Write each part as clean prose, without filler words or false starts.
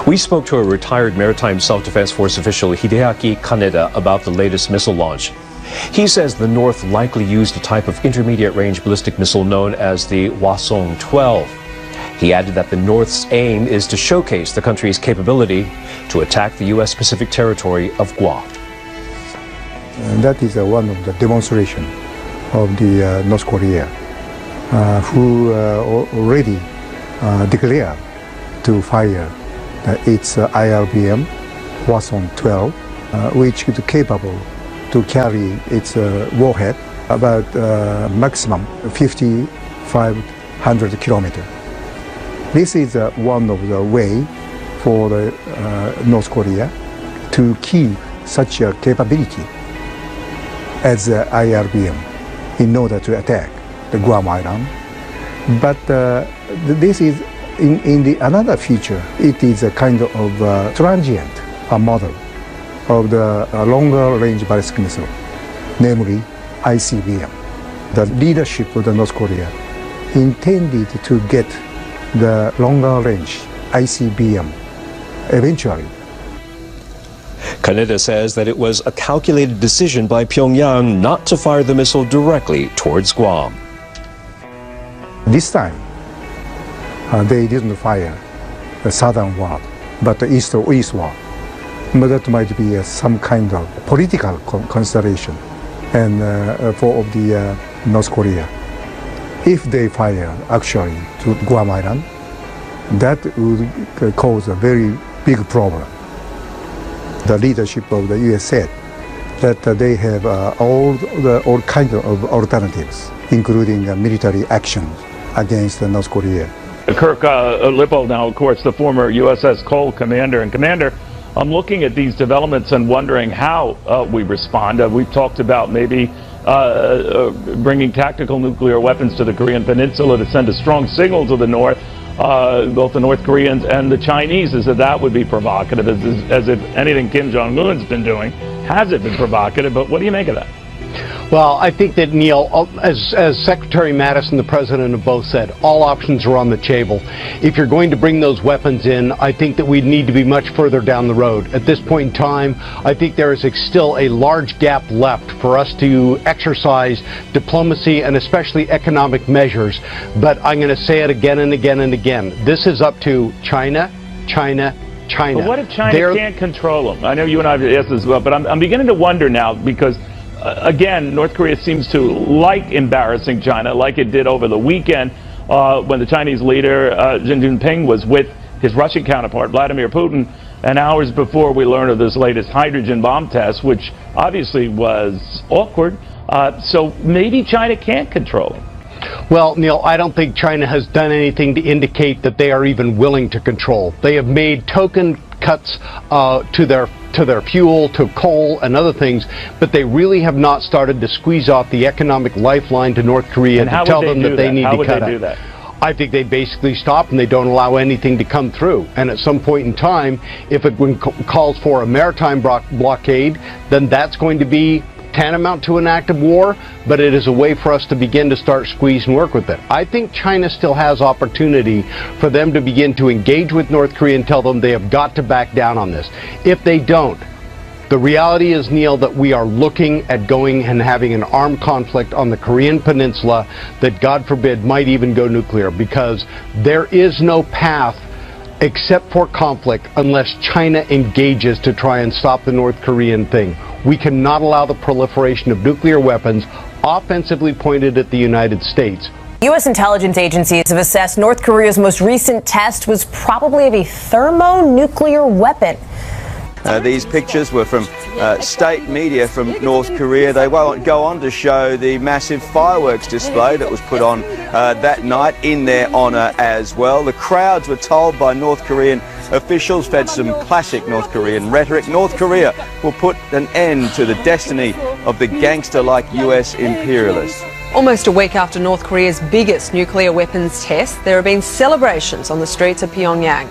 We spoke to a retired Maritime Self-Defense Force official, Hideaki Kaneda, about the latest missile launch. He says the North likely used a type of intermediate-range ballistic missile known as the Hwasong-12. He added that the North's aim is to showcase the country's capability to attack the U.S. Pacific territory of Guam. And that is one of the demonstration of the North Korea, who already declared to fire its IRBM Hwasong-12, which is capable to carry its warhead about maximum 5,500 kilometers. This is one of the way for the North Korea to keep such a capability as the IRBM in order to attack the Guam Island. But this is in the another feature. It is a kind of transient model of the longer range ballistic missile, namely ICBM. The leadership of the North Korea intended to get the longer range ICBM eventually. Kaneda says that it was a calculated decision by Pyongyang not to fire the missile directly towards Guam. This time, they didn't fire the southern wall, but the east wall. But that might be some kind of political consideration and for the North Korea. If they fire actually to Guam Island, that would cause a very big problem. The leadership of the U.S. said that they have all kinds of alternatives, including military action against North Korea. Kirk Lippo, now of course the former USS Cole commander. And Commander, I'm looking at these developments and wondering how we respond. We've talked about maybe bringing tactical nuclear weapons to the Korean Peninsula to send a strong signal to the North, both the North Koreans and the Chinese, is that would be provocative, as if anything Kim Jong-un's been doing hasn't been provocative. But what do you make of that? Well, I think that, Neil, as Secretary Mattis and the President have both said, all options are on the table. If you're going to bring those weapons in, I think that we need to be much further down the road. At this point in time, I think there is still a large gap left for us to exercise diplomacy and especially economic measures. But I'm going to say it again and again and again. This is up to China, China, China. But what if China can't control them? I know you and I have asked this as well, but I'm beginning to wonder now because again, North Korea seems to like embarrassing China, like it did over the weekend when the Chinese leader, Xi Jinping, was with his Russian counterpart, Vladimir Putin, and hours before we learned of this latest hydrogen bomb test, which obviously was awkward. So maybe China can't control it. Well, Neil, I don't think China has done anything to indicate that they are even willing to control. They have made token cuts to their fuel, to coal and other things, but they really have not started to squeeze off the economic lifeline to North Korea to tell them that they need to cut it. I think they basically stop and they don't allow anything to come through. And at some point in time, if it calls for a maritime blockade, then that's going to be tantamount to an act of war, but it is a way for us to begin to start squeeze and work with it. I think China still has opportunity for them to begin to engage with North Korea and tell them they have got to back down on this. If they don't, the reality is, Neil, that we are looking at going and having an armed conflict on the Korean Peninsula that, God forbid, might even go nuclear, because there is no path except for conflict unless China engages to try and stop the North Korean thing. We cannot allow the proliferation of nuclear weapons offensively pointed at the United States. U.S. intelligence agencies have assessed North Korea's most recent test was probably of a thermonuclear weapon. These pictures were from state media from North Korea. They won't go on to show the massive fireworks display that was put on that night in their honour as well. The crowds were told by North Korean officials, fed some classic North Korean rhetoric. North Korea will put an end to the destiny of the gangster-like US imperialists. Almost a week after North Korea's biggest nuclear weapons test, there have been celebrations on the streets of Pyongyang.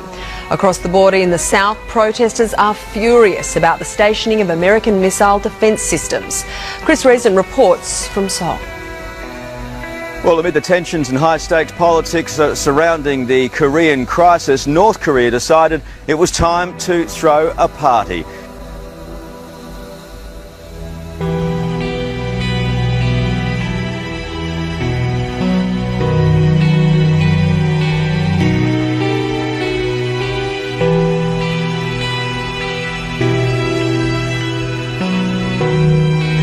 Across the border in the south, protesters are furious about the stationing of American missile defence systems. Chris Reason reports from Seoul. Well, amid the tensions and high-stakes politics surrounding the Korean crisis, North Korea decided it was time to throw a party.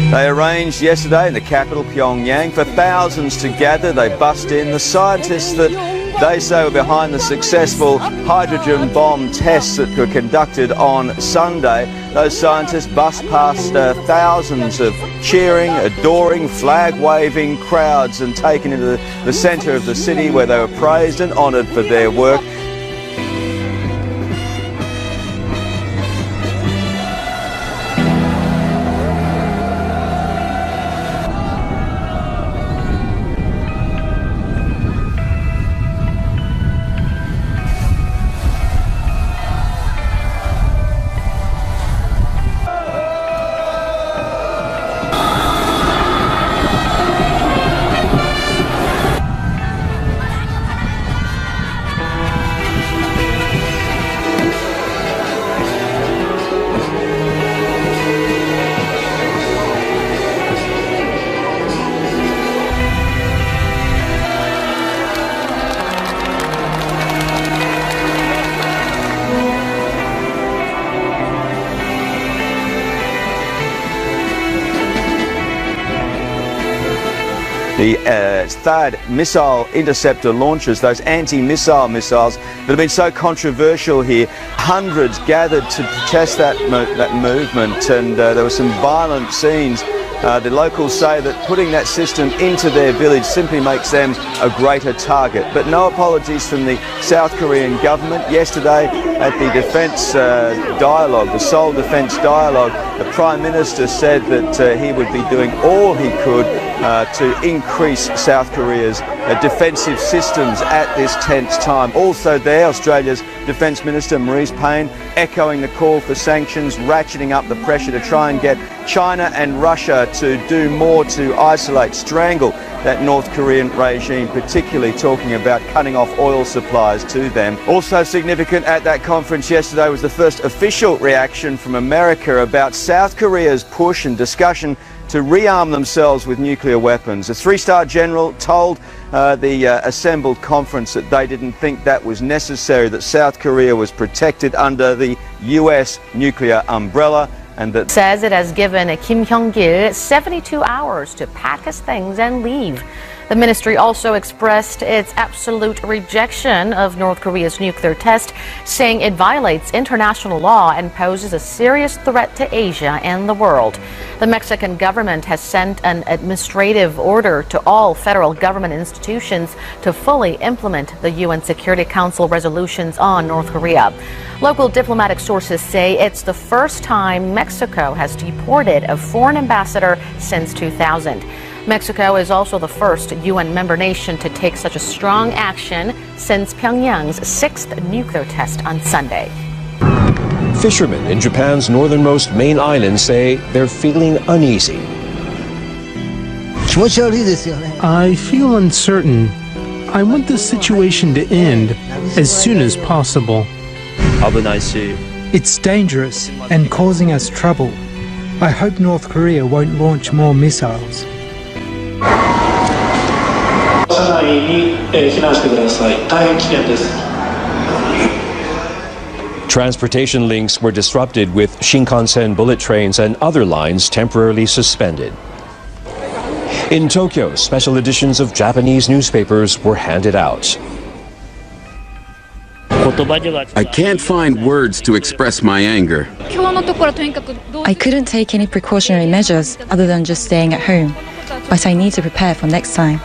They arranged yesterday in the capital, Pyongyang, for thousands to gather. They bussed in the scientists that they say were behind the successful hydrogen bomb tests that were conducted on Sunday. Those scientists bussed past thousands of cheering, adoring, flag-waving crowds and taken into the centre of the city where they were praised and honoured for their work. The THAAD missile interceptor launchers, those anti-missile missiles that have been so controversial here. Hundreds gathered to protest that movement, and there were some violent scenes. The locals say that putting that system into their village simply makes them a greater target. But no apologies from the South Korean government. Yesterday at the defence dialogue, the Seoul Defence Dialogue, the Prime Minister said that he would be doing all he could to increase South Korea's defensive systems at this tense time. Also there, Australia's Defence Minister Marise Payne echoing the call for sanctions, ratcheting up the pressure to try and get China and Russia to do more to isolate, strangle that North Korean regime, particularly talking about cutting off oil supplies to them. Also significant at that conference yesterday was the first official reaction from America about South Korea's push and discussion to rearm themselves with nuclear weapons. A three-star general told the assembled conference that they didn't think that was necessary, that South Korea was protected under the US nuclear umbrella, and that says it has given Kim Hyong-gil 72 hours to pack his things and leave. The ministry also expressed its absolute rejection of North Korea's nuclear test, saying it violates international law and poses a serious threat to Asia and the world. The Mexican government has sent an administrative order to all federal government institutions to fully implement the UN Security Council resolutions on North Korea. Local diplomatic sources say it's the first time Mexico has deported a foreign ambassador since 2000. Mexico is also the first UN member nation to take such a strong action since Pyongyang's 6th nuclear test on Sunday. Fishermen in Japan's northernmost main island say they're feeling uneasy. I feel uncertain. I want this situation to end as soon as possible. It's dangerous and causing us trouble. I hope North Korea won't launch more missiles. Transportation links were disrupted with Shinkansen bullet trains and other lines temporarily suspended. In Tokyo, special editions of Japanese newspapers were handed out. I can't find words to express my anger. I couldn't take any precautionary measures other than just staying at home, but I need to prepare for next time.